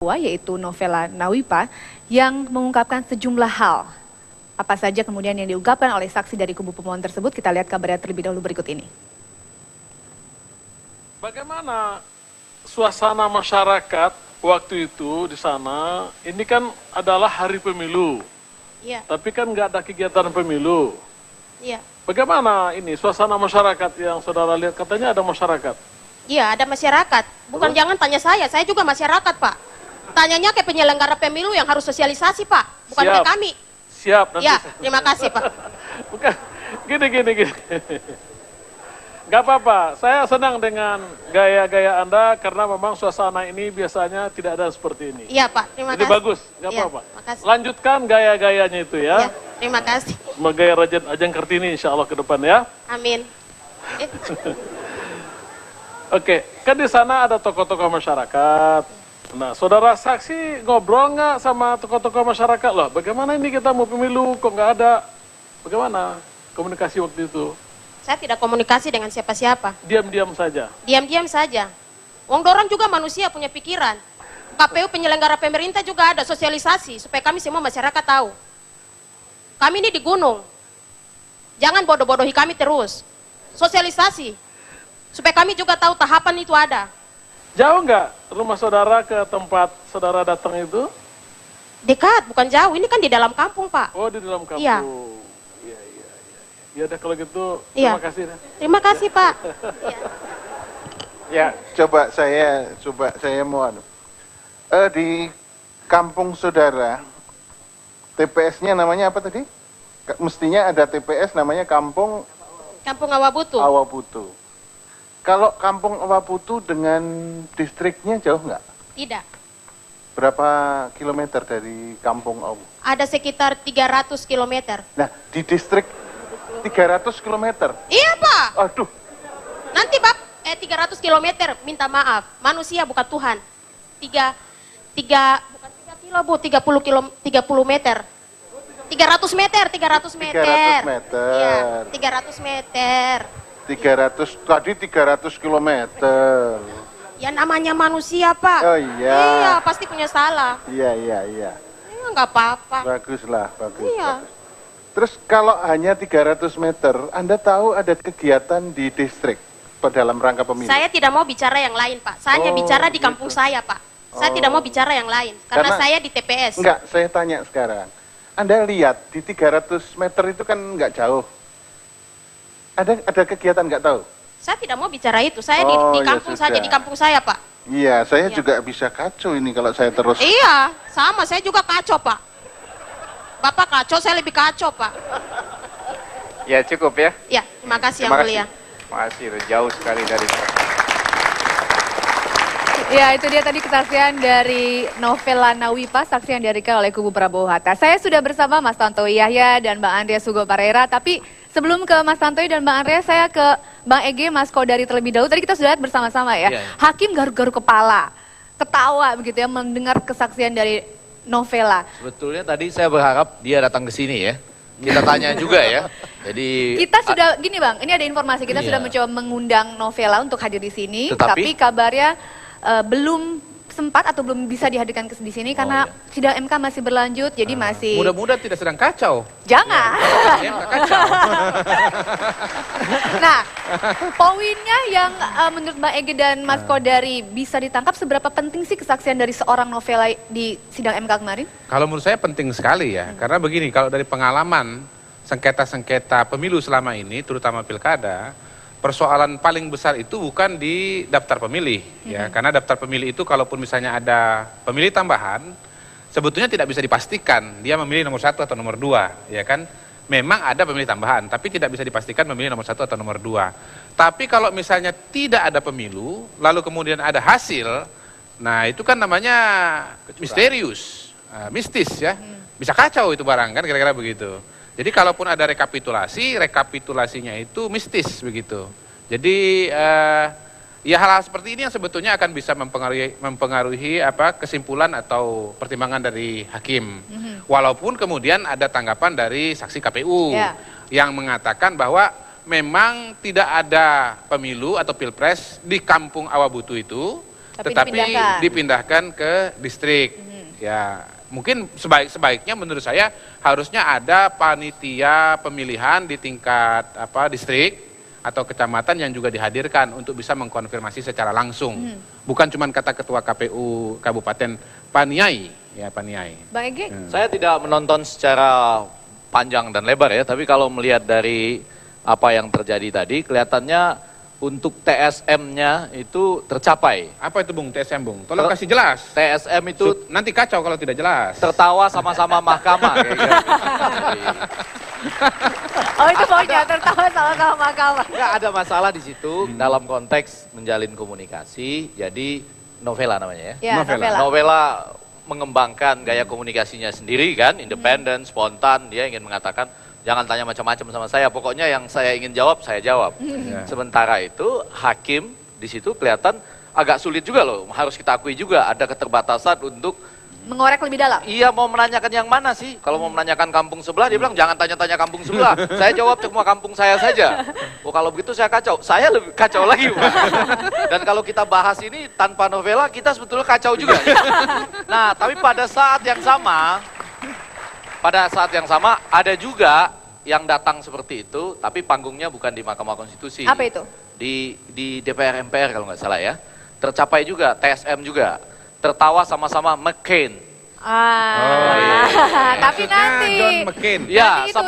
Yaitu Novela Nawipa yang mengungkapkan sejumlah hal. Apa saja kemudian yang diungkapkan oleh saksi dari kubu pemohon tersebut, kita lihat kabarnya terlebih dahulu berikut ini. Bagaimana suasana masyarakat waktu itu di sana? Ini kan adalah hari pemilu. Iya. Tapi kan nggak ada kegiatan pemilu. Iya. Bagaimana ini suasana masyarakat yang saudara lihat? Katanya ada masyarakat. Iya, ada masyarakat. Bukan Terus? jangan tanya saya juga masyarakat, Pak. Tanyanya ke penyelenggara pemilu yang harus sosialisasi, Pak. Bukan Siap. ke kami. Siap. Nanti Ya, terima kasih, Pak. Bukan, gini. Gak apa-apa, saya senang dengan gaya-gaya Anda karena memang suasana ini biasanya tidak ada seperti ini. Iya, Pak. Terima Jadi kasih. bagus, gak Iya, apa-apa. makasih. Lanjutkan gaya-gayanya itu Ya, ya. terima kasih. Sebagai Raja Ajeng Kartini insya Allah ke depan ya. Amin. Oke, kan di sana ada tokoh-tokoh masyarakat. Nah, saudara saksi ngobrol nggak sama tokoh-tokoh masyarakat loh? Bagaimana ini kita mau pemilu kok nggak ada? Bagaimana komunikasi waktu itu? Saya tidak komunikasi dengan siapa-siapa. Diam-diam saja. Diam-diam saja. Wong dorang juga manusia punya pikiran. KPU penyelenggara pemerintah juga ada sosialisasi supaya kami semua masyarakat tahu. Kami ini di gunung. Jangan bodoh-bodohi kami terus. Sosialisasi supaya kami juga tahu tahapan itu ada. Jauh nggak rumah saudara ke tempat saudara datang itu? Dekat, bukan jauh. Ini kan di dalam kampung, Pak. Oh, di dalam kampung. Iya. Iya. Ya udah kalau gitu, Iya. terima kasih. Terima kasih, Pak. Ya, coba saya mau di kampung saudara, TPS-nya namanya apa tadi? Mestinya ada TPS namanya Kampung Kampung Awabutu. Awabutu. Kalau Kampung Awabutu dengan distriknya jauh nggak? Tidak. Berapa kilometer dari Kampung Awabutu? Ada sekitar 300 km. Nah, di distrik 300 kilometer. Iya, Pak. Aduh, Nanti, Pak, 300 km, minta maaf. Manusia bukan Tuhan. Bukan 3 kilo, Bu, 30 meter. 300 meter. 300 meter. Iya, 300 meter. 300 kilometer. Ya namanya manusia, Pak. Oh iya. Iya, pasti punya salah. Iya. Ya, nggak apa-apa. Bagus. Iya. Terus kalau hanya 300 meter, Anda tahu ada kegiatan di distrik dalam rangka pemilu? Saya tidak mau bicara yang lain, Pak. Saya hanya Oh, bicara di gitu. kampung saya, Pak. Saya Oh. tidak mau bicara yang lain. Karena saya di TPS. Enggak, saya tanya sekarang. Anda lihat di 300 meter itu kan enggak jauh. Ada kegiatan enggak tahu? Saya tidak mau bicara itu. Saya Oh, di ya kampung sudah. saja, di kampung saya, Pak. Iya, saya Iya. juga bisa kacau ini kalau saya terus. Iya, sama. Saya juga kacau, Pak. Bapak kacau, saya lebih kacau, Pak. Ya cukup ya. Ya, terima kasih yang Terima mulia. Terima kasih, udah jauh sekali dari Ya, itu dia tadi kesaksian dari Novela Nawipa, saksi yang dihadirkan oleh kubu Prabowo Hatta. Saya sudah bersama Mas Tantowi Yahya dan Bang Andreas Hugo Parera, tapi sebelum ke Mas Tantowi dan Bang Andreas, saya ke Bang Ege, Mas Kodari terlebih dahulu. Tadi kita sudah lihat bersama-sama ya, Iya. Hakim garuk-garuk kepala, ketawa begitu ya, mendengar kesaksian dari Novela. Sebetulnya tadi saya berharap dia datang ke sini ya. Kita tanya juga ya. Jadi Kita sudah, gini Bang, ini ada informasi, kita Iya. sudah mencoba mengundang Novela untuk hadir di sini, Tetapi? tapi kabarnya belum sempat atau belum bisa dihadirkan di sini karena iya. sidang MK masih berlanjut, jadi masih... Mudah-mudahan tidak sedang kacau. Jangan. Ya, nggak kacau. Nah, poinnya yang menurut Mbak Ege dan Mas Kodari bisa ditangkap, seberapa penting sih kesaksian dari seorang Novela di sidang MK kemarin? Kalau menurut saya penting sekali ya. Karena begini, kalau dari pengalaman sengketa-sengketa pemilu selama ini, terutama pilkada, persoalan paling besar itu bukan di daftar pemilih ya, karena daftar pemilih itu kalaupun misalnya ada pemilih tambahan, sebetulnya tidak bisa dipastikan dia memilih nomor 1 atau nomor 2, ya kan? Memang ada pemilih tambahan, tapi tidak bisa dipastikan memilih nomor 1 atau nomor 2. Tapi kalau misalnya tidak ada pemilu, lalu kemudian ada hasil, nah itu kan namanya misterius, mistis ya, bisa kacau itu barang kan, kira-kira begitu. Jadi kalaupun ada rekapitulasi, rekapitulasinya itu mistis begitu. Jadi ya hal-hal seperti ini yang sebetulnya akan bisa mempengaruhi kesimpulan atau pertimbangan dari hakim. Walaupun kemudian ada tanggapan dari saksi KPU yang mengatakan bahwa memang tidak ada pemilu atau pilpres di kampung Awabutu itu, Tapi dipindahkan ke distrik. Ya, mungkin sebaiknya menurut saya harusnya ada panitia pemilihan di tingkat distrik atau kecamatan yang juga dihadirkan untuk bisa mengkonfirmasi secara langsung. Bukan cuma kata ketua KPU Kabupaten Paniai, ya Paniai. Bang Ege? Saya tidak menonton secara panjang dan lebar ya, tapi kalau melihat dari apa yang terjadi tadi, kelihatannya untuk TSM-nya itu tercapai. Apa itu Bung TSM Bung? Tolong kasih jelas. TSM itu Nanti kacau kalau tidak jelas. tertawa sama-sama mahkamah kayak gitu. Oh itu maunya tertawa sama-sama mahkamah. Nggak ada masalah di situ dalam konteks menjalin komunikasi. Jadi Novela namanya ya. Ya, novela. Novela mengembangkan gaya komunikasinya sendiri kan, independen, spontan. Dia ingin mengatakan jangan tanya macam-macam sama saya. Pokoknya yang saya ingin jawab saya jawab. Sementara itu hakim di situ kelihatan agak sulit juga loh. Harus kita akui juga ada keterbatasan untuk Mengorek lebih dalam. iya mau menanyakan yang mana sih? Kalau mau menanyakan kampung sebelah, dia bilang jangan tanya-tanya kampung sebelah. Saya jawab cuma kampung saya saja. Oh kalau begitu saya kacau. Saya lebih kacau lagi. Pak. Dan kalau kita bahas ini tanpa novela, kita sebetulnya kacau juga. Nah, tapi pada saat yang sama ada juga yang datang seperti itu, tapi panggungnya bukan di Mahkamah Konstitusi. Apa itu? Di DPR MPR kalau nggak salah ya. Tercapai juga, TSM juga. Tertawa sama-sama McCain. Tapi Maksudnya nanti. John McCain. Ya, Nanti itu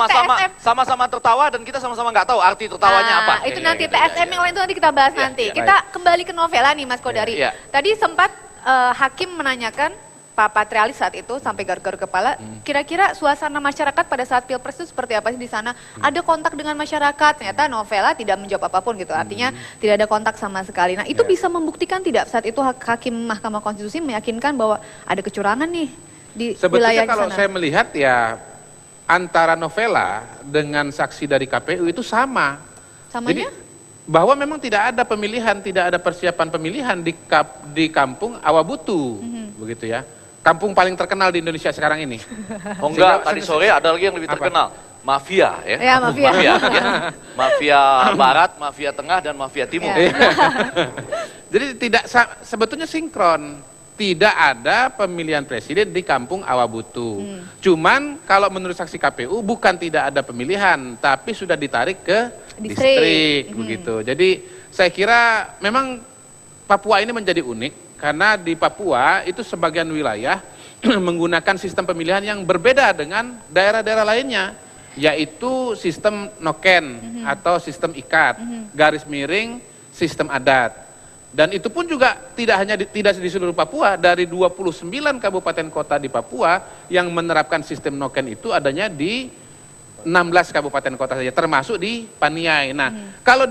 sama-sama tertawa dan kita sama-sama nggak tahu arti tertawanya apa. Itu nanti TSM yang lain itu nanti kita bahas nanti. Kita kembali ke novela nih Mas Kodari. Iya. Tadi sempat hakim menanyakan Pak Patrialis saat itu sampai garuk-garuk kepala, kira-kira suasana masyarakat pada saat Pilpres itu seperti apa sih di sana? Ada kontak dengan masyarakat, ternyata novela tidak menjawab apapun gitu, artinya tidak ada kontak sama sekali. Nah itu bisa membuktikan tidak saat itu Hakim Mahkamah Konstitusi meyakinkan bahwa ada kecurangan nih di wilayah Sebetulnya di kalau sana? saya melihat ya antara novela dengan saksi dari KPU itu sama. Samanya? Jadi bahwa memang tidak ada pemilihan, tidak ada persiapan pemilihan di kampung Awabutu, begitu ya. Kampung paling terkenal di Indonesia sekarang ini. Oh enggak, tadi sore ada lagi yang lebih terkenal. Mafia ya. Ya, mafia. Ya. Mafia Barat, Mafia Tengah, dan Mafia Timur. Ya. Jadi sebetulnya sinkron. Tidak ada pemilihan presiden di kampung Awabutu. Cuman kalau menurut saksi KPU bukan tidak ada pemilihan, tapi sudah ditarik ke distrik begitu. Jadi saya kira memang Papua ini menjadi unik karena di Papua itu sebagian wilayah menggunakan sistem pemilihan yang berbeda dengan daerah-daerah lainnya, yaitu sistem noken atau sistem ikat, garis miring, sistem adat. Dan itu pun juga tidak di seluruh Papua, dari 29 kabupaten kota di Papua yang menerapkan sistem noken itu adanya di 16 kabupaten kota saja, termasuk di Paniai. Nah, kalau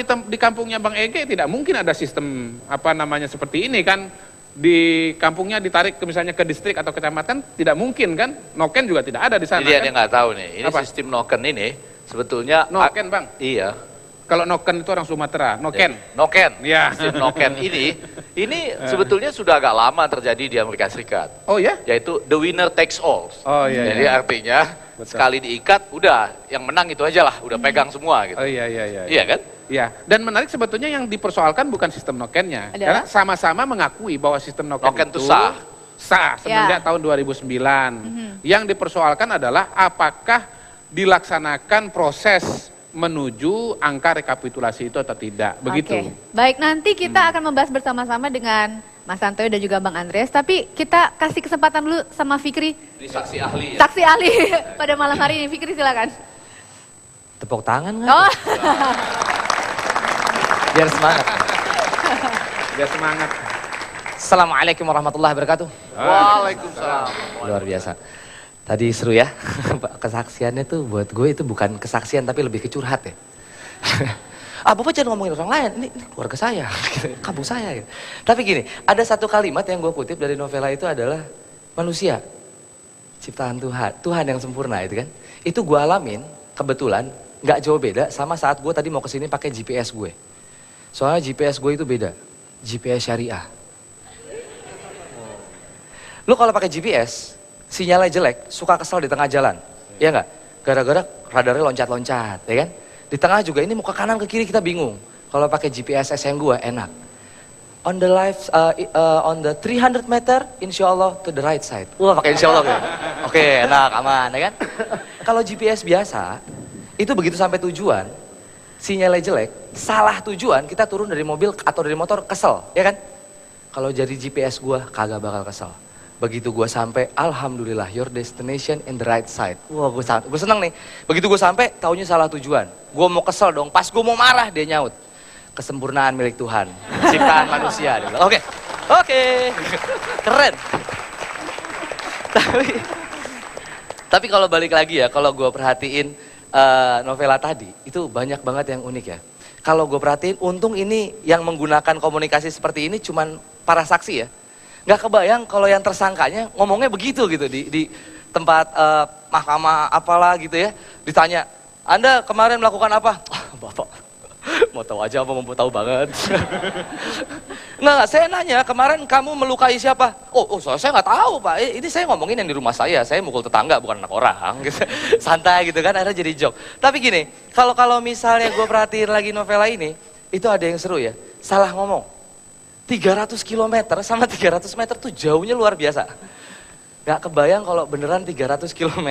di kampungnya Bang Ege tidak mungkin ada sistem seperti ini kan. Di kampungnya ditarik misalnya ke distrik atau kecamatan, tidak mungkin kan. Noken juga tidak ada di sana. Jadi kan? dia nggak tahu nih, ini Apa? sistem noken ini sebetulnya Noken Bang. Iya. Kalau noken itu orang Sumatera, noken. Noken. Ya. Sistem noken ini sebetulnya sudah agak lama terjadi di Amerika Serikat. Oh ya? Yaitu the winner takes all. Oh iya. Jadi artinya sekali diikat udah yang menang itu aja lah, udah pegang semua gitu. Oh iya. Iya kan? Ya, dan menarik sebetulnya yang dipersoalkan bukan sistem nokennya, Adalah? karena sama-sama mengakui bahwa sistem noken Noken itu itu sah. semenjak tahun 2009. Yang dipersoalkan adalah apakah dilaksanakan proses menuju angka rekapitulasi itu atau tidak, begitu. Oke. Baik, nanti kita akan membahas bersama-sama dengan Mas Santoyo dan juga Bang Andreas, tapi kita kasih kesempatan dulu sama Fikri, Ini saksi ahli ya. saksi ahli pada malam hari ini. Fikri silakan. Tepuk tangan nggak? Oh, Biar semangat. Biar semangat. Assalamualaikum warahmatullahi wabarakatuh. Waalaikumsalam. Luar biasa. Tadi seru ya. Kesaksiannya tuh buat gue itu bukan kesaksian tapi lebih ke curhat ya. Bapak jangan ngomongin orang lain, ini keluarga saya, kampung saya. Gitu. Tapi gini, ada satu kalimat yang gue kutip dari novela itu adalah manusia, ciptaan Tuhan, Tuhan yang sempurna itu kan. Itu gue alamin, kebetulan, nggak jauh beda sama saat gue tadi mau kesini pakai GPS gue. Soalnya GPS gue itu beda, GPS syariah. Lu kalau pakai GPS, sinyalnya jelek, suka kesel di tengah jalan, ya nggak? Gara-gara radarnya loncat-loncat, ya kan? Di tengah juga ini mau ke kanan ke kiri kita bingung. Kalau pakai GPS SN gue enak. on the 300 meter, insya Allah to the right side. Wah, pakai insya Allah. Gitu. Oke, enak, aman, ya kan? Kalau GPS biasa, itu begitu sampai tujuan, sinyalnya jelek, salah tujuan, kita turun dari mobil atau dari motor, kesel, ya kan? Kalau jadi GPS gua, kagak bakal kesel. Begitu gua sampai, alhamdulillah, your destination in the right side. Wah, gua seneng nih. Begitu gua sampai, taunya salah tujuan. Gua mau kesel dong, pas gua mau marah, dia nyaut. Kesempurnaan milik Tuhan, ciptaan manusia. Dia bilang, oke, keren. Tapi kalau balik lagi ya, kalau gua perhatiin novela tadi, itu banyak banget yang unik ya. Kalau gue perhatiin, untung ini yang menggunakan komunikasi seperti ini cuman para saksi ya. Nggak kebayang kalau yang tersangkanya ngomongnya begitu gitu di tempat mahkamah apalah gitu ya. Ditanya, Anda kemarin melakukan apa? Bapak, mau tahu aja apa mau tahu banget. Nggak, saya nanya, kemarin kamu melukai siapa? Oh, saya nggak tahu Pak, ini saya ngomongin yang di rumah saya mukul tetangga bukan anak orang. Gitu. Santai gitu kan, akhirnya jadi joke. Tapi gini, kalau misalnya gue perhatiin lagi novela ini, itu ada yang seru ya, salah ngomong. 300 km sama 300 meter tuh jauhnya luar biasa. Nggak kebayang kalau beneran 300 km,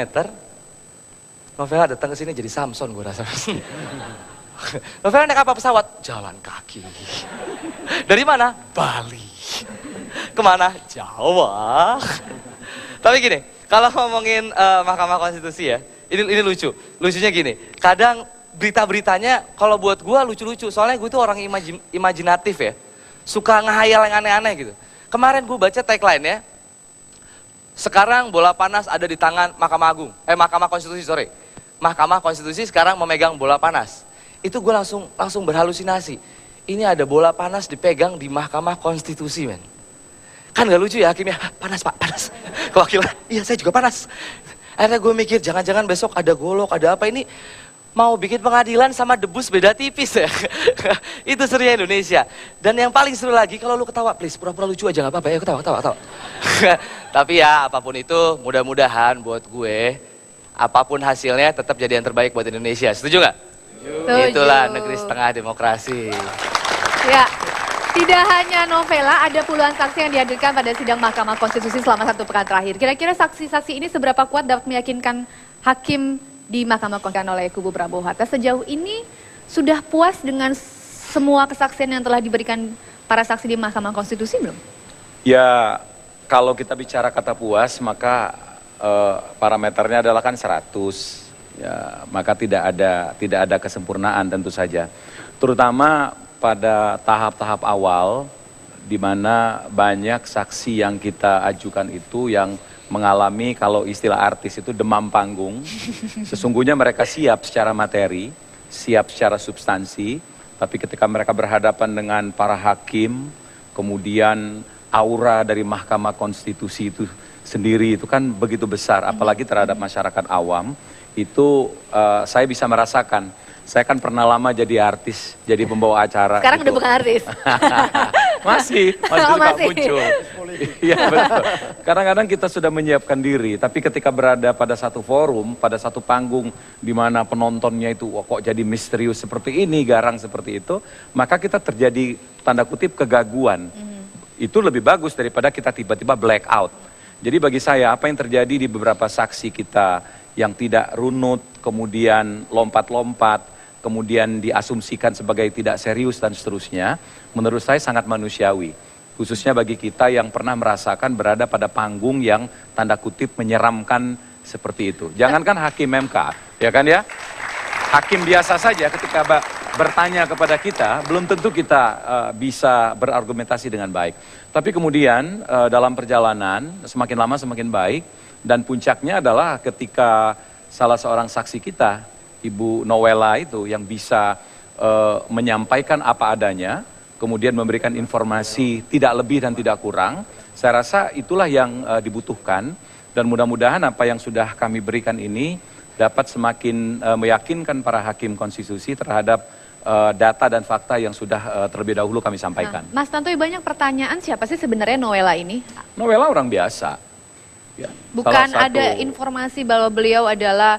novela datang ke sini jadi Samson gue rasa. Novela naik apa pesawat? Jalan kaki. Dari mana? Bali. Kemana? Jawa. Tapi gini, kalau ngomongin Mahkamah Konstitusi ya, ini lucu. Lucunya gini, kadang berita-beritanya kalau buat gue lucu-lucu, soalnya gue tuh orang imajinatif ya. Suka ngehayal yang aneh-aneh gitu. Kemarin gue baca tagline ya, sekarang bola panas ada di tangan Mahkamah Konstitusi, sorry. Mahkamah Konstitusi sekarang memegang bola panas. Itu gue langsung berhalusinasi. Ini ada bola panas dipegang di Mahkamah Konstitusi, men. Kan gak lucu ya hakimnya, panas Pak, panas. Kewakilan, iya saya juga panas. Akhirnya gue mikir, jangan-jangan besok ada golok, ada apa ini. Mau bikin pengadilan sama debus beda tipis ya. Itu serunya Indonesia. Dan yang paling seru lagi, kalau lu ketawa, please, pura-pura lucu aja gak apa-apa ya, ketawa. Tapi ya, apapun itu, mudah-mudahan buat gue, apapun hasilnya tetap jadi yang terbaik buat Indonesia. Setuju gak? Itulah negeri setengah demokrasi. Ya, tidak hanya novela, ada puluhan saksi yang dihadirkan pada sidang Mahkamah Konstitusi selama 1 pekan terakhir. Kira-kira saksi-saksi ini seberapa kuat dapat meyakinkan hakim di Mahkamah Konstitusi oleh kubu Prabowo Hatta? Sejauh ini sudah puas dengan semua kesaksian yang telah diberikan para saksi di Mahkamah Konstitusi belum? Ya, kalau kita bicara kata puas, maka parameternya adalah kan 100. Ya, maka tidak ada kesempurnaan tentu saja. Terutama pada tahap-tahap awal di mana banyak saksi yang kita ajukan itu yang mengalami, kalau istilah artis itu, demam panggung. Sesungguhnya mereka siap secara materi, siap secara substansi, tapi ketika mereka berhadapan dengan para hakim, kemudian aura dari Mahkamah Konstitusi itu sendiri itu kan begitu besar, apalagi terhadap masyarakat awam. Itu saya bisa merasakan. Saya kan pernah lama jadi artis, jadi pembawa acara. Sekarang gitu. udah bukan artis. masih muncul. Iya betul. Kadang-kadang kita sudah menyiapkan diri, tapi ketika berada pada satu forum, pada satu panggung di mana penontonnya itu kok jadi misterius seperti ini, garang seperti itu, maka kita terjadi tanda kutip kegaguan. Itu lebih bagus daripada kita tiba-tiba black out. Jadi bagi saya apa yang terjadi di beberapa saksi kita yang tidak runut, kemudian lompat-lompat, kemudian diasumsikan sebagai tidak serius dan seterusnya, menurut saya sangat manusiawi. Khususnya bagi kita yang pernah merasakan berada pada panggung yang tanda kutip menyeramkan seperti itu. Jangankan hakim MK, ya kan ya? Hakim biasa saja ketika bertanya kepada kita, belum tentu kita bisa berargumentasi dengan baik. Tapi kemudian dalam perjalanan semakin lama semakin baik, dan puncaknya adalah ketika salah seorang saksi kita, Ibu Nowela itu, yang bisa menyampaikan apa adanya, kemudian memberikan informasi tidak lebih dan tidak kurang. Saya rasa itulah yang dibutuhkan, dan mudah-mudahan apa yang sudah kami berikan ini dapat semakin meyakinkan para hakim konstitusi terhadap data dan fakta yang sudah terlebih dahulu kami sampaikan. Mas Tantowi, banyak pertanyaan, siapa sih sebenarnya Nowela ini? Nowela orang biasa. Ya, bukan ada informasi bahwa beliau adalah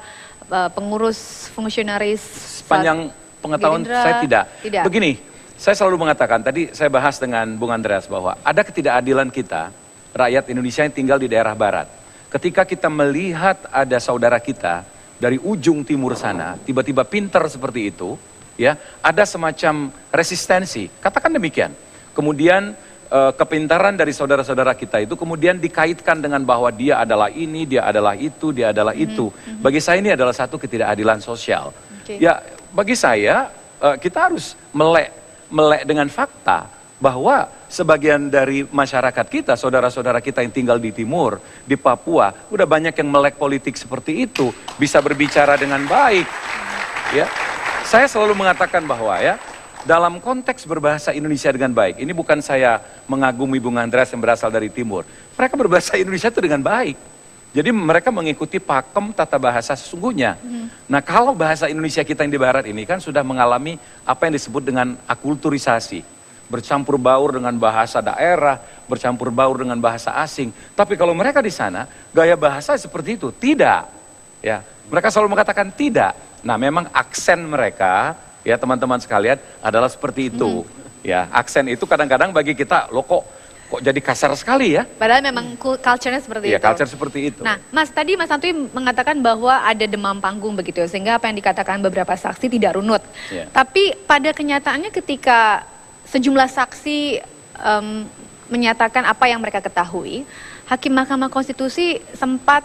pengurus fungsionaris sepanjang pengetahuan Gerindra? saya tidak. Tidak. Begini, Saya selalu mengatakan, tadi saya bahas dengan Bung Andreas bahwa ada ketidakadilan kita, rakyat Indonesia yang tinggal di daerah barat. Ketika kita melihat ada saudara kita dari ujung timur sana, tiba-tiba pinter seperti itu, ya, ada semacam resistensi, katakan demikian. Kemudian kepintaran dari saudara-saudara kita itu kemudian dikaitkan dengan bahwa dia adalah ini, dia adalah itu, dia adalah itu. Bagi saya ini adalah satu ketidakadilan sosial. Ya, bagi saya kita harus melek dengan fakta bahwa sebagian dari masyarakat kita, saudara-saudara kita yang tinggal di timur, di Papua, udah banyak yang melek politik seperti itu, bisa berbicara dengan baik. Ya, saya selalu mengatakan bahwa ya, dalam konteks berbahasa Indonesia dengan baik, ini bukan saya mengagumi Bung Andreas yang berasal dari timur. Mereka berbahasa Indonesia itu dengan baik. Jadi mereka mengikuti pakem tata bahasa sesungguhnya. Nah, kalau bahasa Indonesia kita yang di barat ini kan sudah mengalami apa yang disebut dengan akulturisasi. Bercampur baur dengan bahasa daerah, bercampur baur dengan bahasa asing. Tapi kalau mereka di sana, gaya bahasa seperti itu. Tidak. Ya, mereka selalu mengatakan tidak. Nah, memang aksen mereka, ya teman-teman sekalian, adalah seperti itu. Ya, aksen itu kadang-kadang bagi kita, loh kok jadi kasar sekali ya? Padahal memang culture-nya seperti Ya, itu. culture seperti itu. Nah, Mas, tadi Mas Santoy mengatakan bahwa ada demam panggung begitu, sehingga apa yang dikatakan beberapa saksi tidak runut. Ya. Tapi pada kenyataannya ketika sejumlah saksi menyatakan apa yang mereka ketahui, Hakim Mahkamah Konstitusi sempat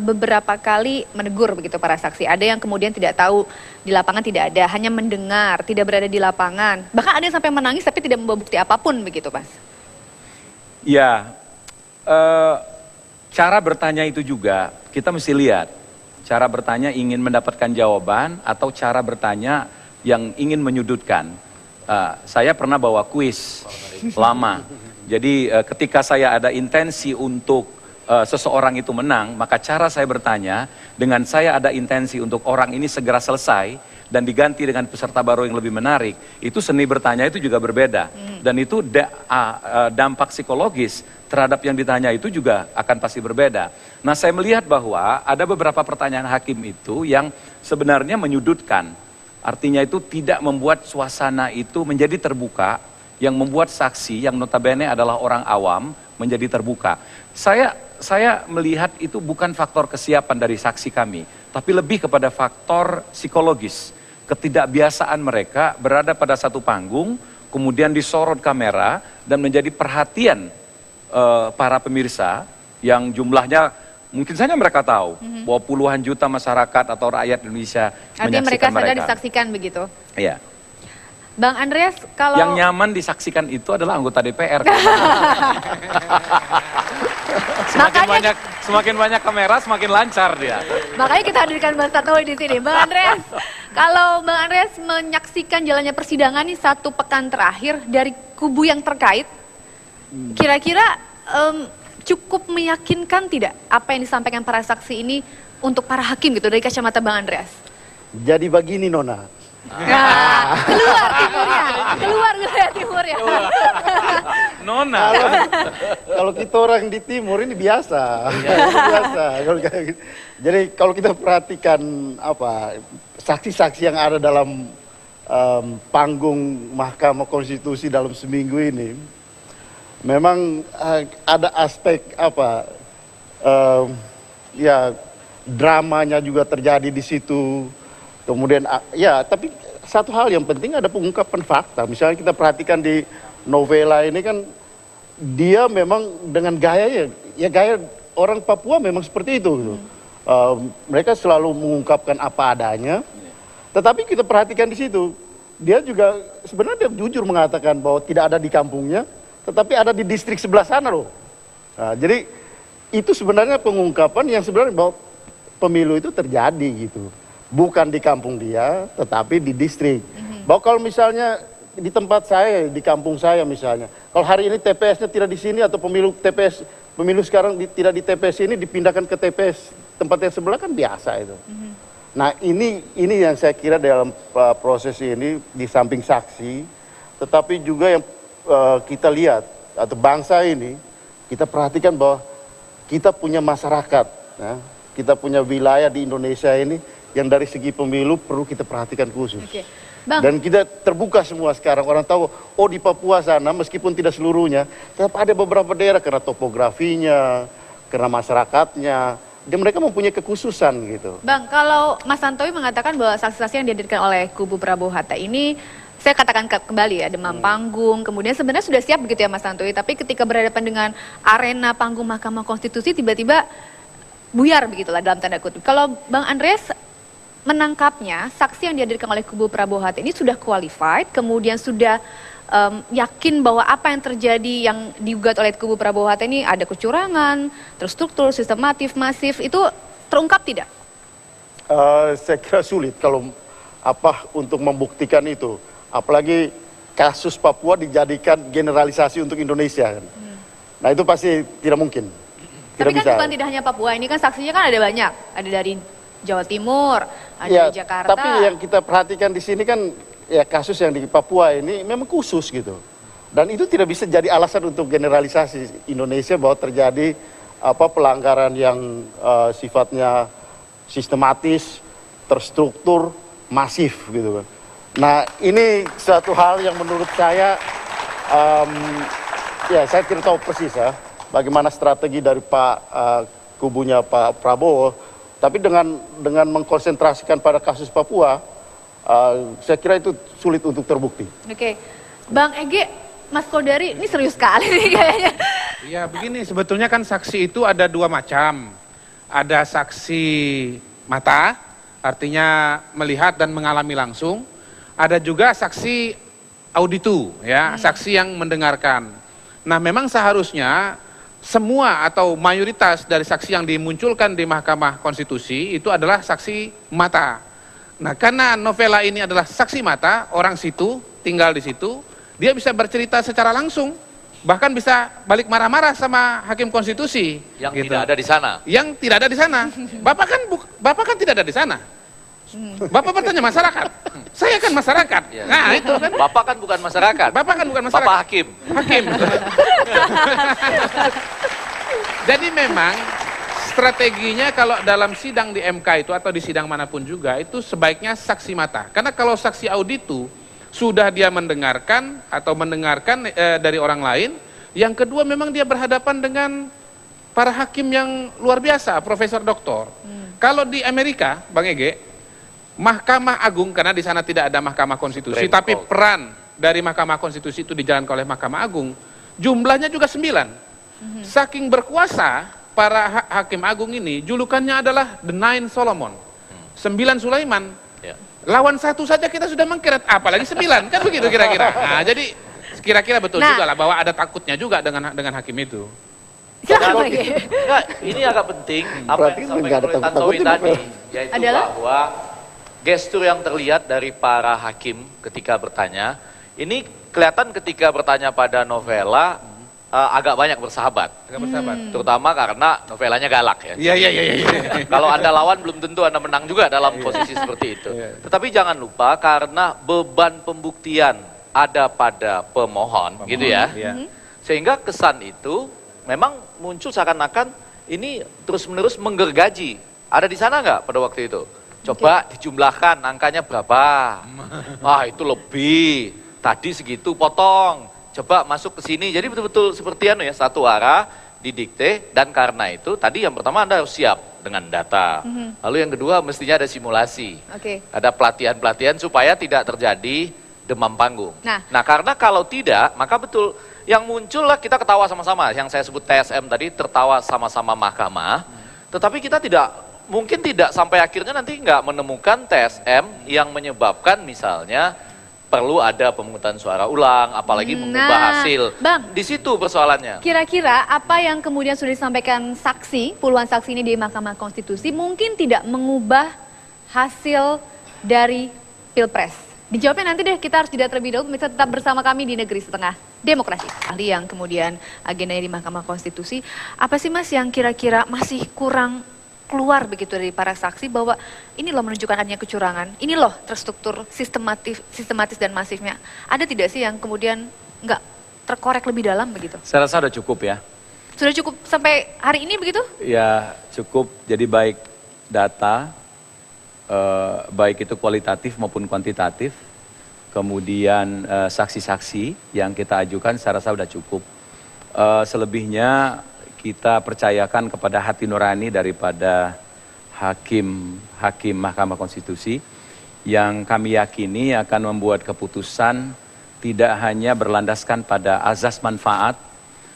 beberapa kali menegur begitu para saksi. Ada yang kemudian tidak tahu di lapangan, tidak ada, hanya mendengar, tidak berada di lapangan. Bahkan ada yang sampai menangis tapi tidak membawa bukti apapun begitu, Mas. Ya, cara bertanya itu juga kita mesti lihat. Cara bertanya ingin mendapatkan jawaban atau cara bertanya yang ingin menyudutkan. Saya pernah bawa kuis lama. Jadi ketika saya ada intensi untuk seseorang itu menang, maka cara saya bertanya dengan saya ada intensi untuk orang ini segera selesai dan diganti dengan peserta baru yang lebih menarik, itu seni bertanya itu juga berbeda. Dan itu dampak psikologis terhadap yang ditanya itu juga akan pasti berbeda. Nah, saya melihat bahwa ada beberapa pertanyaan hakim itu yang sebenarnya menyudutkan. Artinya itu tidak membuat suasana itu menjadi terbuka, yang membuat saksi yang notabene adalah orang awam menjadi terbuka. Saya melihat itu bukan faktor kesiapan dari saksi kami, tapi lebih kepada faktor psikologis. Ketidakbiasaan mereka berada pada satu panggung, kemudian disorot kamera dan menjadi perhatian para pemirsa yang jumlahnya mungkin saja mereka tahu bahwa puluhan juta masyarakat atau rakyat Indonesia Artinya menyaksikan mereka sadar disaksikan begitu. Iya. Bang Andreas, kalau Yang nyaman disaksikan itu adalah anggota DPR. Semakin banyak kamera, semakin lancar dia. makanya kita hadirkan Bang Santoy di sini. Bang Andreas, kalau Bang Andreas menyaksikan jalannya persidangan ini 1 pekan terakhir dari kubu yang terkait, kira-kira cukup meyakinkan tidak apa yang disampaikan para saksi ini untuk para hakim gitu dari kacamata Bang Andreas? Jadi begini Nona. Nah, keluar wilayah timurnya. Nona. Kalau kita orang di timur ini biasa. Biasa. Jadi kalau kita perhatikan saksi-saksi yang ada dalam panggung Mahkamah Konstitusi dalam seminggu ini, memang ada aspek dramanya juga terjadi di situ. Kemudian tapi satu hal yang penting ada pengungkapan fakta. Misalnya kita perhatikan di novela ini kan dia memang dengan gaya orang Papua memang seperti itu. Gitu. Mereka selalu mengungkapkan apa adanya. Tetapi kita perhatikan di situ, dia juga sebenarnya dia jujur mengatakan bahwa tidak ada di kampungnya, tetapi ada di distrik sebelah sana loh. Nah, jadi itu sebenarnya pengungkapan yang sebenarnya bahwa pemilu itu terjadi gitu. Bukan di kampung dia, tetapi di distrik. Bahwa kalau misalnya di tempat saya, di kampung saya misalnya, kalau hari ini TPS-nya tidak di sini atau pemilu sekarang tidak di TPS ini dipindahkan ke TPS tempat yang sebelah kan biasa itu. Nah ini yang saya kira dalam proses ini di samping saksi, tetapi juga yang kita lihat atau bangsa ini kita perhatikan bahwa kita punya masyarakat, ya, kita punya wilayah di Indonesia ini yang dari segi pemilu perlu kita perhatikan khusus. Oke. Bang, Dan kita terbuka semua sekarang, orang tahu, oh di Papua sana meskipun tidak seluruhnya, tetap ada beberapa daerah karena topografinya, karena masyarakatnya, dan mereka mempunyai kekhususan gitu. Bang, kalau Mas Tantowi mengatakan bahwa saksi-saksi yang dihadirkan oleh kubu Prabowo Hatta ini, saya katakan kembali ya, demam panggung, kemudian sebenarnya sudah siap begitu ya Mas Tantowi, tapi ketika berhadapan dengan arena panggung Mahkamah Konstitusi, tiba-tiba buyar begitulah dalam tanda kutip. Kalau Bang Andreas menangkapnya, saksi yang dihadirkan oleh kubu Prabowo Hatta ini sudah qualified, kemudian sudah yakin bahwa apa yang terjadi yang digugat oleh kubu Prabowo Hatta ini ada kecurangan, terstruktur, sistematif, masif, itu terungkap tidak? Saya kira sulit kalau untuk membuktikan itu, apalagi kasus Papua dijadikan generalisasi untuk Indonesia kan. Nah itu pasti tidak mungkin. Tapi kan bukan tidak hanya Papua, ini kan saksinya kan ada banyak, ada dari Jawa Timur, ada Ya, di Jakarta. tapi yang kita perhatikan di sini kan ya kasus yang di Papua ini memang khusus gitu. Dan itu tidak bisa jadi alasan untuk generalisasi Indonesia bahwa terjadi pelanggaran yang sifatnya sistematis, terstruktur, masif gitu kan. Nah ini suatu hal yang menurut saya, ya saya tidak tahu persis ya bagaimana strategi dari kubunya Pak Prabowo. Tapi dengan mengkonsentrasikan pada kasus Papua, saya kira itu sulit untuk terbukti. Oke, Bang Ege, Mas Kodari, ini serius sekali nih kayaknya. Ya begini, sebetulnya kan saksi itu ada dua macam. Ada saksi mata, artinya melihat dan mengalami langsung. Ada juga saksi auditu, ya, saksi yang mendengarkan. Nah memang seharusnya semua atau mayoritas dari saksi yang dimunculkan di Mahkamah Konstitusi itu adalah saksi mata. Nah karena novela ini adalah saksi mata, orang situ, tinggal di situ, dia bisa bercerita secara langsung, bahkan bisa balik marah-marah sama hakim konstitusi. Yang tidak ada di sana. Yang tidak ada di sana. Bapak kan tidak ada di sana. Bapak bertanya masyarakat. Saya kan masyarakat. Ya. Nah itu kan. Bapak kan bukan masyarakat. Bapak kan bukan masyarakat. Bapak hakim. Hakim. Jadi memang strateginya kalau dalam sidang di MK itu atau di sidang manapun juga itu sebaiknya saksi mata. Karena kalau saksi auditu sudah dia mendengarkan atau mendengarkan dari orang lain. Yang kedua memang dia berhadapan dengan para hakim yang luar biasa, profesor doktor. Kalau di Amerika, Bang Ege, Mahkamah Agung, karena di sana tidak ada Mahkamah Konstitusi, Supreme tapi Court. peran dari Mahkamah Konstitusi itu dijalankan oleh Mahkamah Agung, jumlahnya juga 9. Saking berkuasa para hakim agung ini, julukannya adalah The Nine Solomon, 9 Sulaiman. Ya. Lawan satu saja kita sudah mengkeret, apalagi 9, kan begitu kira-kira. Nah, jadi kira-kira betul juga lah bahwa ada takutnya juga dengan hakim itu. Silakan Bang Ege. Enggak, ini agak penting apa Berarti yang disampaikan nggak ada oleh Tantowi takut-takutnya, tadi, Pak. yaitu Adalah? bahwa gestur yang terlihat dari para hakim ketika bertanya, ini kelihatan ketika bertanya pada novela agak banyak bersahabat. Agak bersahabat. Terutama karena novelanya galak ya. Iya. Kalau Anda lawan belum tentu Anda menang juga dalam posisi seperti itu. Tetapi jangan lupa karena beban pembuktian ada pada pemohon gitu ya. Iya. Sehingga kesan itu memang muncul seakan-akan ini terus-menerus menggergaji. Ada di sana nggak pada waktu itu? Coba dijumlahkan angkanya berapa? Wah itu lebih. Tadi segitu potong. Coba masuk ke sini. Jadi betul-betul seperti ya satu arah didikte dan karena itu tadi yang pertama Anda harus siap dengan data. Lalu yang kedua mestinya ada simulasi. Oke. Ada pelatihan-pelatihan supaya tidak terjadi demam panggung. Nah. Karena kalau tidak maka betul yang muncul lah kita ketawa sama-sama. Yang saya sebut TSM tadi tertawa sama-sama mahkamah. Tetapi kita mungkin tidak sampai akhirnya nanti nggak menemukan TSM yang menyebabkan misalnya perlu ada pemungutan suara ulang, apalagi mengubah hasil. Bang, di situ persoalannya. Kira-kira apa yang kemudian sudah disampaikan saksi, puluhan saksi ini di Mahkamah Konstitusi mungkin tidak mengubah hasil dari Pilpres? Dijawabnya nanti deh, kita harus jeda terlebih dahulu, bisa tetap bersama kami di Negeri Setengah Demokrasi. Ahli yang kemudian agendanya di Mahkamah Konstitusi, apa sih Mas yang kira-kira masih kurang keluar begitu dari para saksi bahwa ini loh menunjukkan adanya kecurangan, ini loh terstruktur sistematis dan masifnya. Ada tidak sih yang kemudian nggak terkorek lebih dalam begitu? Saya rasa sudah cukup ya. Sudah cukup sampai hari ini begitu? Ya cukup, jadi baik data, baik itu kualitatif maupun kuantitatif. Kemudian saksi-saksi yang kita ajukan saya rasa sudah cukup. Selebihnya kita percayakan kepada hati nurani daripada hakim Mahkamah Konstitusi yang kami yakini akan membuat keputusan tidak hanya berlandaskan pada azas manfaat.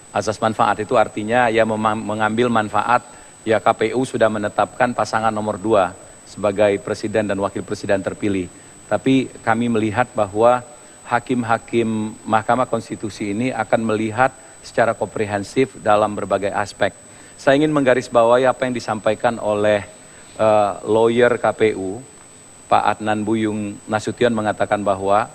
Azas manfaat itu artinya ya mengambil manfaat, ya KPU sudah menetapkan pasangan nomor 2 sebagai presiden dan wakil presiden terpilih. Tapi kami melihat bahwa hakim-hakim Mahkamah Konstitusi ini akan melihat secara komprehensif dalam berbagai aspek. Saya ingin menggarisbawahi apa yang disampaikan oleh lawyer KPU, Pak Adnan Buyung Nasution, mengatakan bahwa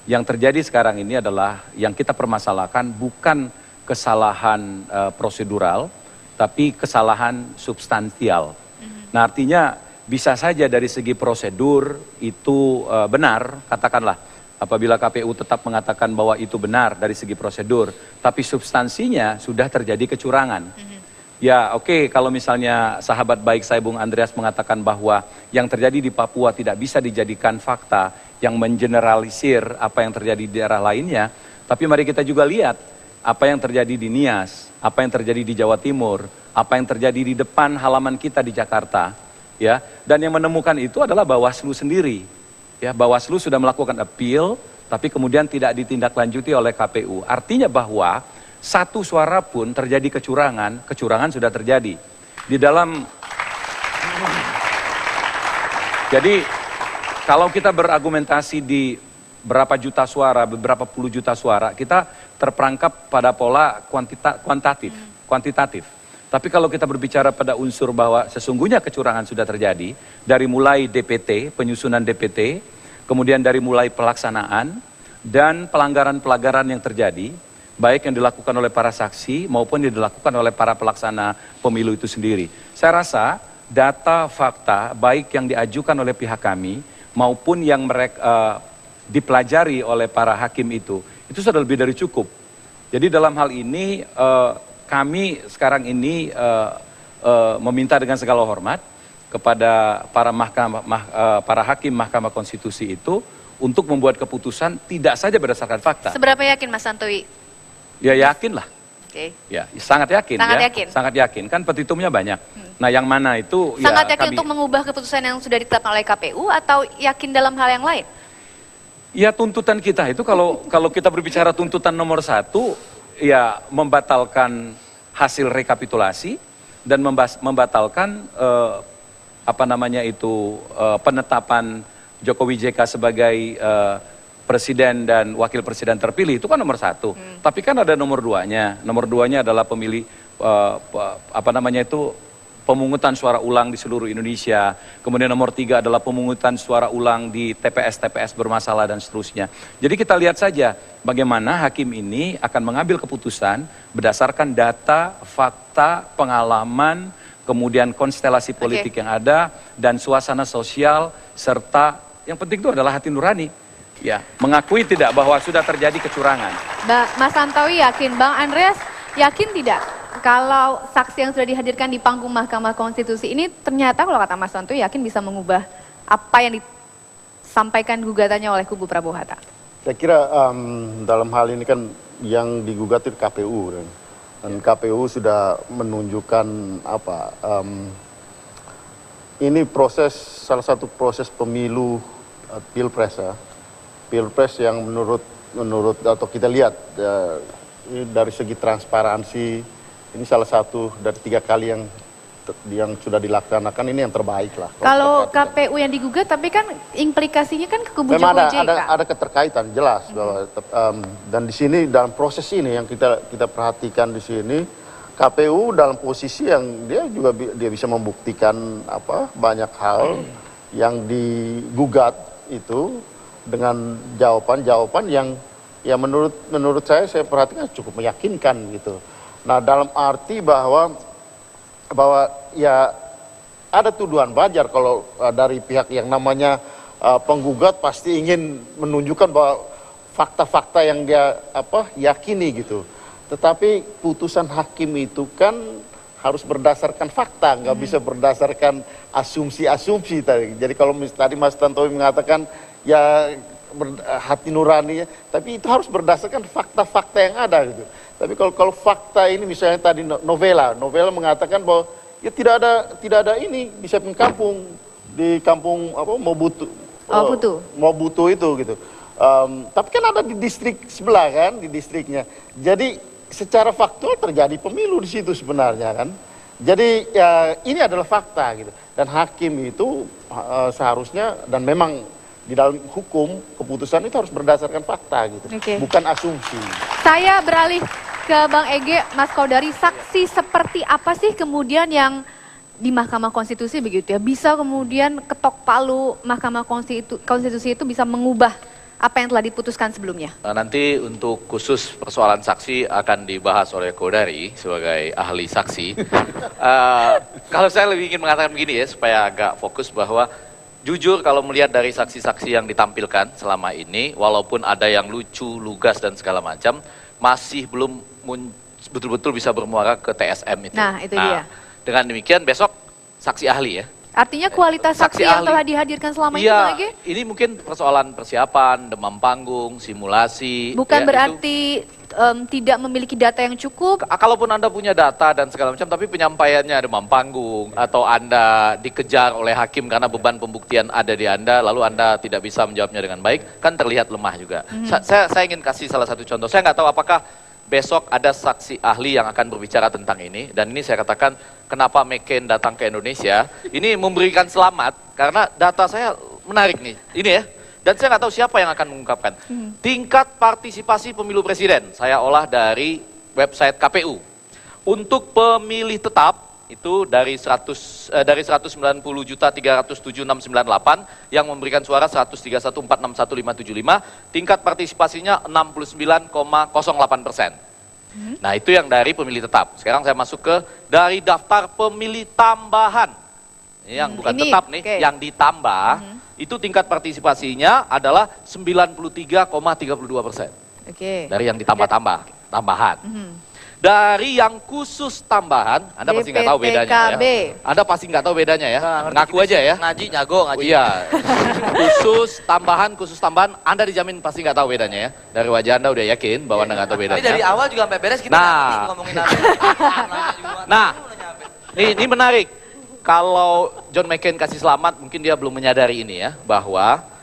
yang terjadi sekarang ini adalah yang kita permasalahkan bukan kesalahan prosedural, tapi kesalahan substansial. Nah, artinya bisa saja dari segi prosedur itu benar, katakanlah apabila KPU tetap mengatakan bahwa itu benar dari segi prosedur, tapi substansinya sudah terjadi kecurangan. Ya oke, kalau misalnya sahabat baik saya Bung Andreas mengatakan bahwa yang terjadi di Papua tidak bisa dijadikan fakta yang mengeneralisir apa yang terjadi di daerah lainnya, tapi mari kita juga lihat apa yang terjadi di Nias, apa yang terjadi di Jawa Timur, apa yang terjadi di depan halaman kita di Jakarta. Ya, dan yang menemukan itu adalah Bawaslu sendiri. Ya, Bawaslu sudah melakukan appeal, tapi kemudian tidak ditindaklanjuti oleh KPU. Artinya bahwa satu suara pun terjadi kecurangan, kecurangan sudah terjadi. Di dalam, jadi kalau kita berargumentasi di berapa juta suara, beberapa puluh juta suara, kita terperangkap pada pola kuantitatif. Tapi kalau kita berbicara pada unsur bahwa sesungguhnya kecurangan sudah terjadi, dari mulai DPT, penyusunan DPT, kemudian dari mulai pelaksanaan, dan pelanggaran-pelanggaran yang terjadi, baik yang dilakukan oleh para saksi maupun yang dilakukan oleh para pelaksana pemilu itu sendiri. Saya rasa data, fakta, baik yang diajukan oleh pihak kami, maupun yang mereka dipelajari oleh para hakim itu sudah lebih dari cukup. Jadi dalam hal ini, kami sekarang ini meminta dengan segala hormat kepada para hakim Mahkamah Konstitusi itu untuk membuat keputusan tidak saja berdasarkan fakta. Seberapa yakin Mas Tantowi? Ya yakin lah. Oke. Ya sangat yakin. Sangat ya. yakin. Sangat yakin. Kan petitumnya banyak. Nah yang mana itu? Sangat ya, yakin untuk mengubah keputusan yang sudah ditetapkan oleh KPU atau yakin dalam hal yang lain? Ya tuntutan kita itu kalau kita berbicara tuntutan nomor 1, ya membatalkan hasil rekapitulasi dan membatalkan penetapan Jokowi JK sebagai presiden dan wakil presiden terpilih, itu kan nomor 1. Tapi kan ada nomor 2-nya. Nomor 2-nya adalah pemilih pemungutan suara ulang di seluruh Indonesia. Kemudian nomor 3 adalah pemungutan suara ulang di TPS bermasalah dan seterusnya. Jadi kita lihat saja bagaimana hakim ini akan mengambil keputusan berdasarkan data, fakta, pengalaman, kemudian konstelasi politik yang ada dan suasana sosial, serta yang penting itu adalah hati nurani. Ya, mengakui tidak bahwa sudah terjadi kecurangan. Mas Tantowi yakin, Bang Andreas yakin tidak kalau saksi yang sudah dihadirkan di panggung Mahkamah Konstitusi ini ternyata kalau kata Mas Tantowi yakin bisa mengubah apa yang disampaikan gugatannya oleh kubu Prabowo Hatta? Saya kira dalam hal ini kan yang digugat itu KPU dan KPU sudah menunjukkan ini salah satu proses pemilu pilpres ya. Pilpres yang menurut atau kita lihat dari segi transparansi ini salah satu dari 3 kali yang sudah dilaksanakan, ini yang terbaik lah. Kalau KPU yang digugat tapi kan implikasinya kan ke kubu memang Jokowi JK. ada keterkaitan jelas bahwa dan di sini dalam proses ini yang kita perhatikan di sini KPU dalam posisi yang dia bisa membuktikan banyak hal yang digugat itu dengan jawaban-jawaban yang menurut saya perhatikan cukup meyakinkan gitu. Nah dalam arti bahwa ya ada tuduhan wajar kalau dari pihak yang namanya penggugat pasti ingin menunjukkan bahwa fakta-fakta yang dia yakini gitu. Tetapi putusan hakim itu kan harus berdasarkan fakta, nggak bisa berdasarkan asumsi-asumsi tadi. Jadi kalau tadi Mas Tantowi mengatakan ya hati nurani, tapi itu harus berdasarkan fakta-fakta yang ada gitu. Tapi kalau fakta ini misalnya tadi novela mengatakan bahwa ya tidak ada ini di Sepeng Kampung, di kampung apa Mobutu itu gitu. Tapi kan ada di distrik sebelah kan, di distriknya. Jadi secara faktual terjadi pemilu di situ sebenarnya kan. Jadi ya ini adalah fakta gitu. Dan hakim itu seharusnya dan memang di dalam hukum keputusan itu harus berdasarkan fakta gitu, bukan asumsi. Saya beralih ke Bang Ege, Mas Kodari, saksi seperti apa sih kemudian yang di Mahkamah Konstitusi begitu ya, bisa kemudian ketok palu Mahkamah Konstitusi itu bisa mengubah apa yang telah diputuskan sebelumnya? Nanti untuk khusus persoalan saksi akan dibahas oleh Kodari sebagai ahli saksi. Kalau saya lebih ingin mengatakan begini ya, supaya agak fokus bahwa jujur kalau melihat dari saksi-saksi yang ditampilkan selama ini, walaupun ada yang lucu, lugas dan segala macam, masih belum betul-betul bisa bermuara ke TSM itu. Nah, itu dia. Dengan demikian besok saksi ahli ya. Artinya kualitas saksi yang telah dihadirkan selama ini, Bang Ege? Ini mungkin persoalan persiapan, demam panggung, simulasi. Bukan ya, berarti tidak memiliki data yang cukup. Kalaupun Anda punya data dan segala macam, tapi penyampaiannya demam panggung, atau Anda dikejar oleh hakim karena beban pembuktian ada di Anda, lalu Anda tidak bisa menjawabnya dengan baik, kan terlihat lemah juga. Saya ingin kasih salah satu contoh. Saya nggak tahu apakah besok ada saksi ahli yang akan berbicara tentang ini, dan ini saya katakan kenapa McCain datang ke Indonesia, ini memberikan selamat, karena data saya menarik nih, ini ya, dan saya nggak tahu siapa yang akan mengungkapkan. Tingkat partisipasi pemilu presiden, saya olah dari website KPU. Untuk pemilih tetap, itu dari 190.307.698 yang memberikan suara 131.461.575, tingkat partisipasinya 69,08%. Nah, itu yang dari pemilih tetap. Sekarang saya masuk ke dari daftar pemilih tambahan. Yang bukan ini, tetap nih, yang ditambah, itu tingkat partisipasinya adalah 93,32%. Dari yang tambahan. Dari yang khusus tambahan, Anda pasti nggak tahu bedanya ya. Anda pasti nggak tahu bedanya ya. Ngaku aja ya. Ngaji, nyago, ngaji. Iya. khusus tambahan, Anda dijamin pasti nggak tahu bedanya ya. Dari wajah Anda udah yakin bahwa Anda nggak tahu bedanya. Ini dari awal juga sampai beres kita ngomongin apa. Nah, ini menarik. Kalau John McCain kasih selamat, mungkin dia belum menyadari ini ya, bahwa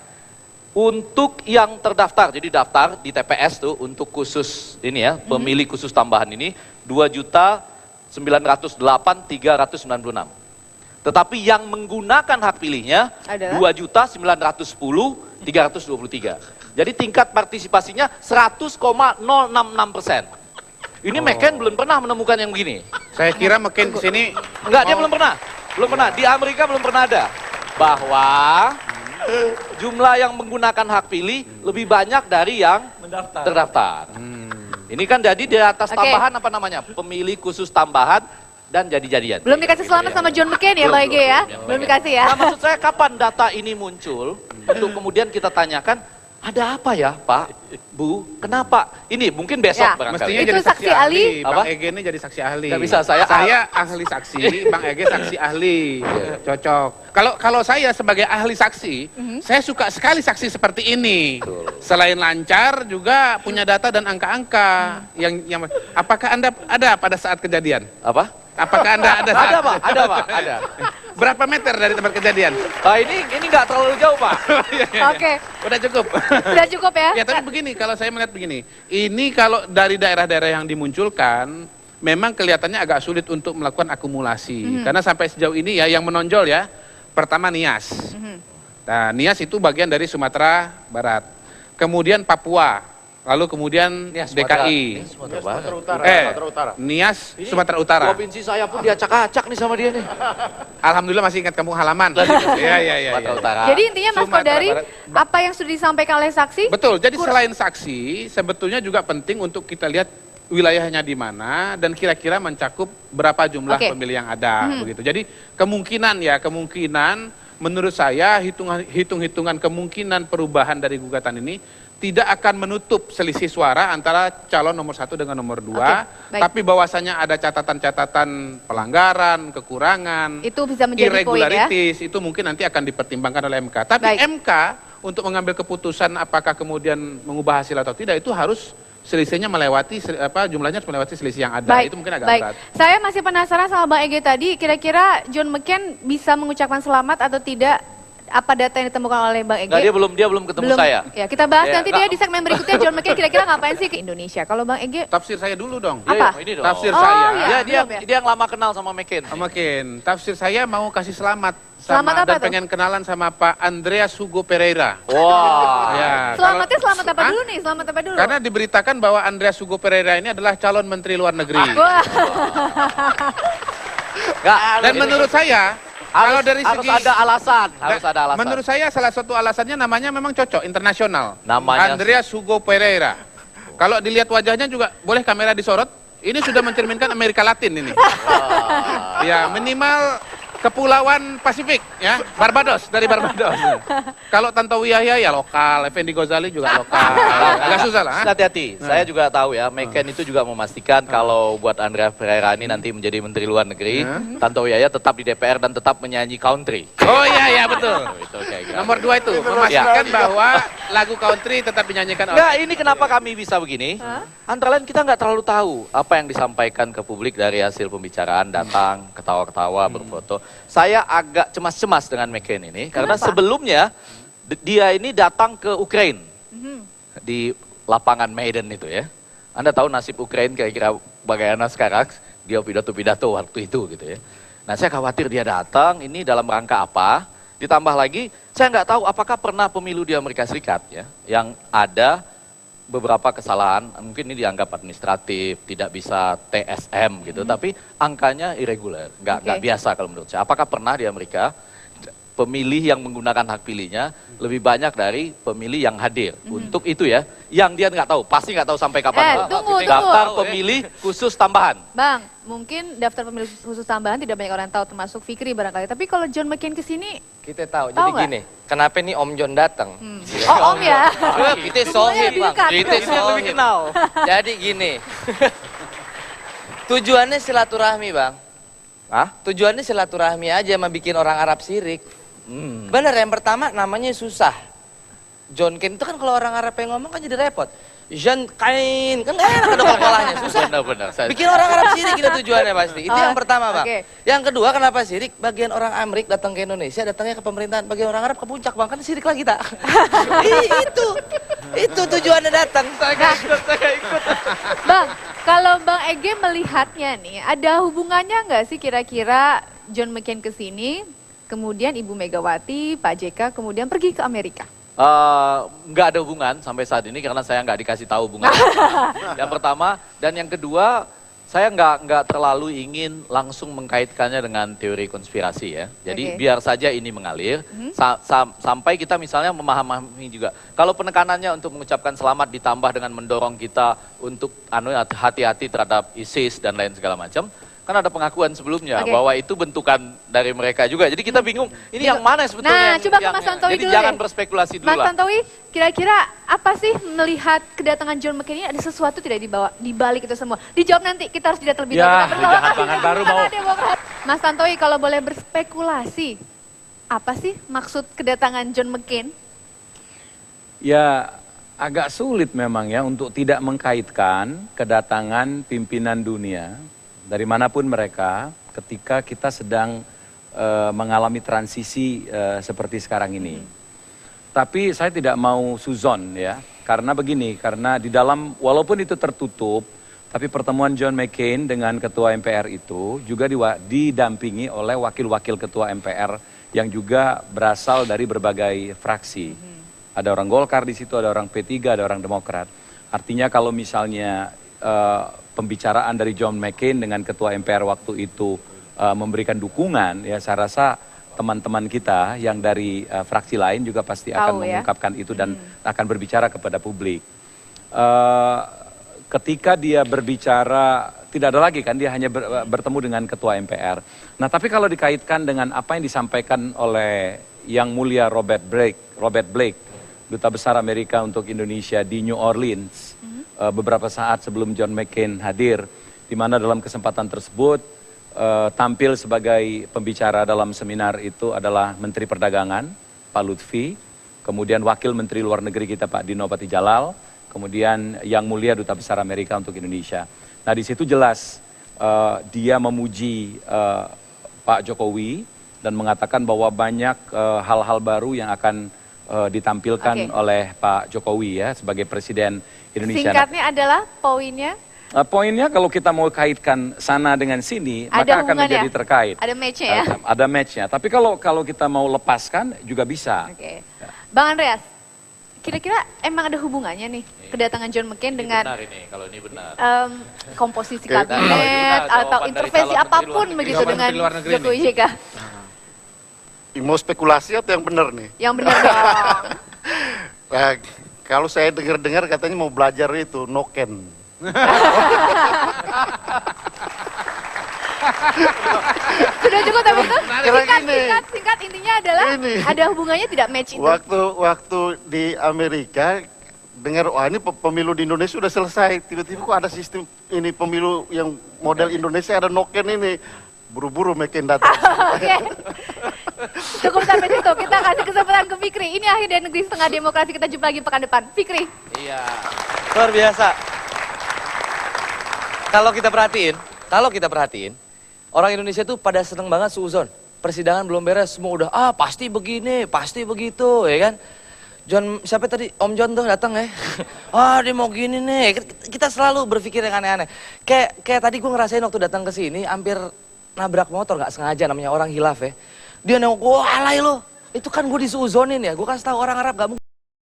untuk yang terdaftar, jadi daftar di TPS tuh untuk khusus ini ya, pemilih khusus tambahan ini 2.908.396. Tetapi yang menggunakan hak pilihnya 2.910.323. Jadi tingkat partisipasinya 100,066%. Ini McCain belum pernah menemukan yang begini. Saya kira McCain kesini... Enggak, dia belum pernah. Di Amerika belum pernah ada. Bahwa jumlah yang menggunakan hak pilih lebih banyak dari yang terdaftar. Ini kan jadi di atas tambahan apa namanya? Pemilih khusus tambahan dan jadi-jadian. Belum dikasih selamat sama John McCain ya, Bang Ege ya? Belum dikasih ya? Nah, maksud saya kapan data ini muncul? Untuk kemudian kita tanyakan, ada apa ya Pak, Bu? Kenapa? Ini mungkin besok barangkali. Mestinya Itu jadi saksi ahli. Bang Ege ini jadi saksi ahli. Nggak bisa, saya ahli saksi, Bang Ege saksi ahli. Cocok. Kalau saya sebagai ahli saksi, saya suka sekali saksi seperti ini. Selain lancar juga punya data dan angka-angka. Yang apakah Anda ada pada saat kejadian? Apa? Apakah Anda ada saat? Ada Pak. Berapa meter dari tempat kejadian? Ini nggak terlalu jauh Pak. Oke. Udah cukup. Sudah cukup ya? Ya tapi begini, kalau saya melihat begini, ini kalau dari daerah-daerah yang dimunculkan, memang kelihatannya agak sulit untuk melakukan akumulasi. Karena sampai sejauh ini ya yang menonjol ya, pertama Nias. Nah Nias itu bagian dari Sumatera Barat. Kemudian Papua, lalu kemudian DKI. Sumatera Utara. Nias Sumatera Utara. Provinsi saya pun diacak-acak nih sama dia nih. Alhamdulillah masih ingat kampung halaman. Iya. Sumatera Utara. Jadi intinya Mas Kodari, apa yang sudah disampaikan oleh saksi? Betul, jadi selain saksi, sebetulnya juga penting untuk kita lihat wilayahnya di mana dan kira-kira mencakup berapa jumlah pemilih yang ada begitu. Jadi kemungkinan menurut saya hitung-hitungan kemungkinan perubahan dari gugatan ini tidak akan menutup selisih suara antara calon nomor 1 dengan nomor 2, baik. tapi bahwasanya ada catatan-catatan pelanggaran, kekurangan, Itu bisa menjadi poin ya. irregularities, itu mungkin nanti akan dipertimbangkan oleh MK. Tapi Baik. MK untuk mengambil keputusan apakah kemudian mengubah hasil atau tidak, itu harus selisihnya melewati jumlahnya harus melewati selisih yang ada. Itu mungkin agak baik. berat. Saya masih penasaran sama Bang Ege tadi, kira-kira John McCain bisa mengucapkan selamat atau tidak? Apa data yang ditemukan oleh Bang Ege? Nggak, dia belum ketemu saya. Ya, kita bahas Ya, nanti dia di segmen berikutnya. John McCain kira-kira ngapain sih ke Indonesia? Kalau Bang Ege, Tafsir saya dulu dong. Apa? Iya, ini dong. Tafsir Oh, saya. iya. dia belum ya? dia yang lama kenal sama McCain. Makin. Tafsir saya mau kasih selamat Selamat apa dan tuh? pengen kenalan sama Pak Andreas Hugo Pereira. Wah. Ya, selamatnya kalau- selamat apa Hah? dulu nih? Selamat apa dulu? Karena diberitakan bahwa Andreas Hugo Pereira ini adalah calon menteri luar negeri. Wah, Nggak, Dan menurut saya, kalau dari harus segi ada alasan, harus ada alasan. menurut saya salah satu alasannya namanya memang cocok internasional. Namanya- Andreas Hugo Pereira. Kalau dilihat wajahnya juga boleh kamera disorot. Ini sudah mencerminkan Amerika Latin ini. Ya, minimal Kepulauan Pasifik ya, Barbados, dari Barbados. Kalau Tantowi Yahya ya lokal, Effendi Ghazali juga lokal. Agak susah lah. Hati-hati, saya juga tahu ya, McCain itu juga memastikan kalau buat Andrea Pereira ini nanti menjadi Menteri Luar Negeri, Tantowi Yahya tetap di DPR dan tetap menyanyi country. Oh iya, iya betul. Itu kayak gitu. Nomor 2 itu, memastikan bahwa lagu country tetap dinyanyikan oleh... Nggak, ini kenapa kami bisa begini? Antara lain kita nggak terlalu tahu apa yang disampaikan ke publik dari hasil pembicaraan, datang, ketawa-ketawa, berfoto. Saya agak cemas-cemas dengan McCain ini, karena Kenapa? sebelumnya dia ini datang ke Ukraine di lapangan Maidan itu ya. Anda tahu nasib Ukraine kira-kira bagaimana sekarang? Dia pidato-pidato waktu itu gitu ya. Nah saya khawatir dia datang ini dalam rangka apa? Ditambah lagi saya nggak tahu apakah pernah pemilu di Amerika Serikat ya yang ada beberapa kesalahan, mungkin ini dianggap administratif, tidak bisa TSM gitu, tapi angkanya irregular, nggak biasa kalau menurut saya. Apakah pernah di Amerika pemilih yang menggunakan hak pilihnya lebih banyak dari pemilih yang hadir? Untuk itu ya, yang dia nggak tahu, pasti nggak tahu sampai kapan. tunggu. Daftar pemilih khusus tambahan. Bang, mungkin daftar pemilih khusus tambahan tidak banyak orang tahu, termasuk Fikri barangkali. Tapi kalau John McCain kesini, Kita tahu, Tahu jadi nggak? gini, kenapa nih Om John datang? oh Om ya. Kita sohib bang, Dekat. kita sohib. Jadi gini, tujuannya silaturahmi bang. Hah? Tujuannya silaturahmi aja, sama bikin orang Arab sirik. Bener, yang pertama namanya susah. John Cain itu kan kalau orang Arab yang ngomong kan jadi repot. John Cain, kan gak enak ada kolanya, susah. Benar-benar. Bikin orang Arab sirik itu tujuannya pasti. Itu yang pertama bang. oke. Yang kedua kenapa sirik? Bagian orang Amerik datang ke Indonesia, datangnya ke pemerintahan. Bagian orang Arab ke puncak bang, kan sirik lagi tak? itu tujuannya datang. Bang, kalau Bang Ege melihatnya nih, ada hubungannya nggak sih kira-kira John McCain kesini, kemudian Ibu Megawati, Pak JK, kemudian pergi ke Amerika? Nggak ada hubungan sampai saat ini karena saya nggak dikasih tahu hubungan. Yang pertama dan yang kedua, saya nggak terlalu ingin langsung mengkaitkannya dengan teori konspirasi ya. Jadi Oke. biar saja ini mengalir sampai kita misalnya memahami juga. Kalau penekanannya untuk mengucapkan selamat ditambah dengan mendorong kita untuk hati-hati terhadap ISIS dan lain segala macam. Kan ada pengakuan sebelumnya Oke. bahwa itu bentukan dari mereka juga. Jadi kita bingung, ini yang mana Nah, sebetulnya? coba ke Mas Tantowi Jadi dulu jangan deh. berspekulasi dulu Mas lah. Tantowi, kira-kira apa sih melihat kedatangan John McCain ini ada sesuatu tidak di balik itu semua? Dijawab nanti, kita harus jeda terlebih Ya, dahulu. Kita bersama jangan kami banget, di baru mau. Istana Demokrat. Mas Tantowi, kalau boleh berspekulasi, apa sih maksud kedatangan John McCain? Ya agak sulit memang ya untuk tidak mengkaitkan kedatangan pimpinan dunia dari manapun mereka ketika kita sedang mengalami transisi seperti sekarang ini. Tapi saya tidak mau suzon ya, karena begini, karena di dalam walaupun itu tertutup, tapi pertemuan John McCain dengan ketua MPR itu juga didampingi oleh wakil-wakil ketua MPR yang juga berasal dari berbagai fraksi. Ada orang Golkar di situ, ada orang P3, ada orang Demokrat. Artinya kalau misalnya pembicaraan dari John McCain dengan ketua MPR waktu itu memberikan dukungan, ya saya rasa teman-teman kita yang dari fraksi lain juga pasti akan Tahu, ya? mengungkapkan itu dan akan berbicara kepada publik. Ketika dia berbicara, tidak ada lagi kan, dia hanya bertemu dengan ketua MPR. Nah tapi kalau dikaitkan dengan apa yang disampaikan oleh Yang Mulia Robert Blake Duta Besar Amerika untuk Indonesia di New Orleans beberapa saat sebelum John McCain hadir, di mana dalam kesempatan tersebut tampil sebagai pembicara dalam seminar itu adalah Menteri Perdagangan Pak Lutfi, kemudian Wakil Menteri Luar Negeri kita Pak Dino Patijalal, kemudian Yang Mulia Duta Besar Amerika untuk Indonesia. Nah di situ jelas dia memuji Pak Jokowi dan mengatakan bahwa banyak hal-hal baru yang akan ditampilkan oleh Pak Jokowi ya sebagai Presiden Indonesia. Singkatnya adalah poinnya? Poinnya kalau kita mau kaitkan sana dengan sini, maka akan menjadi terkait. Ada match-nya ya? Ada match-nya. Tapi kalau kita mau lepaskan juga bisa. Oke. Bang Andreas, kira-kira emang ada hubungannya nih kedatangan John McCain dengan Benar ini, kalau ini benar. komposisi Kalau kabinet ini benar, atau jawaban dari intervensi calon menteri apapun luar negeri. begitu Jawaban dengan menteri luar negeri Jokowi nih. JK? Mau spekulasi atau yang benar nih? Yang benar dong. Nah, kalau saya dengar-dengar katanya mau belajar itu noken. Sudah cukup tapi itu Karena gini. singkat intinya adalah Ini. ada hubungannya tidak match itu. Waktu di Amerika dengar wah ini pemilu di Indonesia sudah selesai, tiba-tiba kok ada sistem ini pemilu yang model Indonesia ada noken ini, buru-buru McCain datang. Oke. Cukup sampai situ. Kita kasih kesempatan ke Fikri. Ini akhir dari Negeri Setengah Demokrasi. Kita jumpa lagi pekan depan. Fikri. Iya. Luar biasa. Kalau kita perhatiin, orang Indonesia tuh pada seneng banget suuzon. Persidangan belum beres, semua udah pasti begini, pasti begitu, ya kan? Siapa tadi? Om John tuh datang ya. Dia mau gini nih. Kita selalu berpikir yang aneh-aneh. Kayak tadi gue ngerasain waktu datang ke sini, hampir nabrak motor nggak sengaja, namanya orang hilaf ya. Dia nengok, alay lo. Itu kan gue disuuzonin ya. Gue kasih tahu orang Arab gak mungkin.